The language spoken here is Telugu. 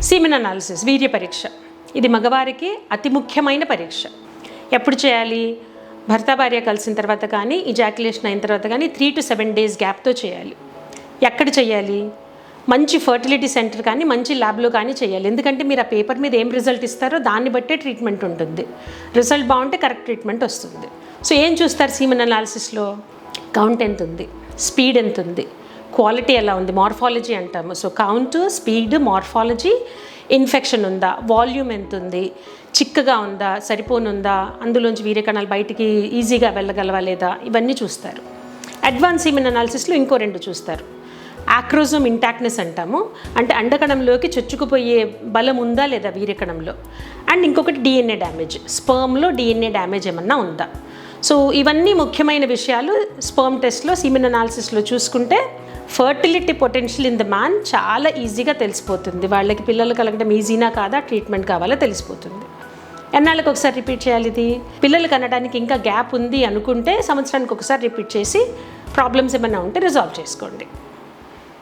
సీమెన్ అనాలిసిస్, వీర్య పరీక్ష. ఇది మగవారికి అతి ముఖ్యమైన పరీక్ష. ఎప్పుడు చేయాలి? భర్త భార్య కలిసిన తర్వాత కానీ, ఇజాక్యులేషన్ అయిన తర్వాత కానీ 3 to 7 days గ్యాప్తో చేయాలి. ఎక్కడ చేయాలి? మంచి ఫర్టిలిటీ సెంటర్ కానీ, మంచి ల్యాబ్లో కానీ చేయాలి. ఎందుకంటే మీరు ఆ పేపర్ మీద ఏం రిజల్ట్ ఇస్తారో దాన్ని బట్టే ట్రీట్మెంట్ ఉంటుంది. రిజల్ట్ బాగుంటే కరెక్ట్ ట్రీట్మెంట్ వస్తుంది. సో ఏం చూస్తారు సీమెన్ అనాలిసిస్లో? కౌంట్ ఎంత ఉంది, స్పీడ్ ఎంత ఉంది, క్వాలిటీ ఎలా ఉంది, మార్ఫాలజీ అంటాము. So count, speed, morphology, infection ఉందా, వాల్యూమ్ ఎంత ఉంది, చిక్కగా ఉందా, సరిపోనుందా, అందులోంచి వీర్యకణాలు బయటికి ఈజీగా వెళ్ళగలవా లేదా, ఇవన్నీ చూస్తారు. అడ్వాన్స్ సీమెన్ అనాలిసిస్లో ఇంకో 2 చూస్తారు. ఆక్రోజోమ్ ఇంటాక్ట్నెస్ అంటాము, అంటే అండకణంలోకి చొచ్చుకుపోయే బలం ఉందా లేదా వీర్యకణంలో. అండ్ ఇంకొకటి డిఎన్ఏ డ్యామేజ్, స్పర్మ్లో డిఎన్ఏ డ్యామేజ్ ఏమన్నా ఉందా. సో ఇవన్నీ ముఖ్యమైన విషయాలు స్పర్మ్ టెస్ట్లో, సీమెన్ అనాలిసిస్లో చూసుకుంటే fertility potential in the man చాలా ఈజీగా తెలిసిపోతుంది. వాళ్ళకి పిల్లలు కలగడం ఈజీనా కాదా, ట్రీట్మెంట్ కావాలా తెలిసిపోతుంది. ఎన్నాళ్ళకి ఒకసారి రిపీట్ చేయాలి ఇది? పిల్లలు కనడానికి ఇంకా గ్యాప్ ఉంది అనుకుంటే సంవత్సరానికి ఒకసారి రిపీట్ చేసి ప్రాబ్లమ్స్ ఏమైనా ఉంటే రిజాల్వ్ చేసుకోండి.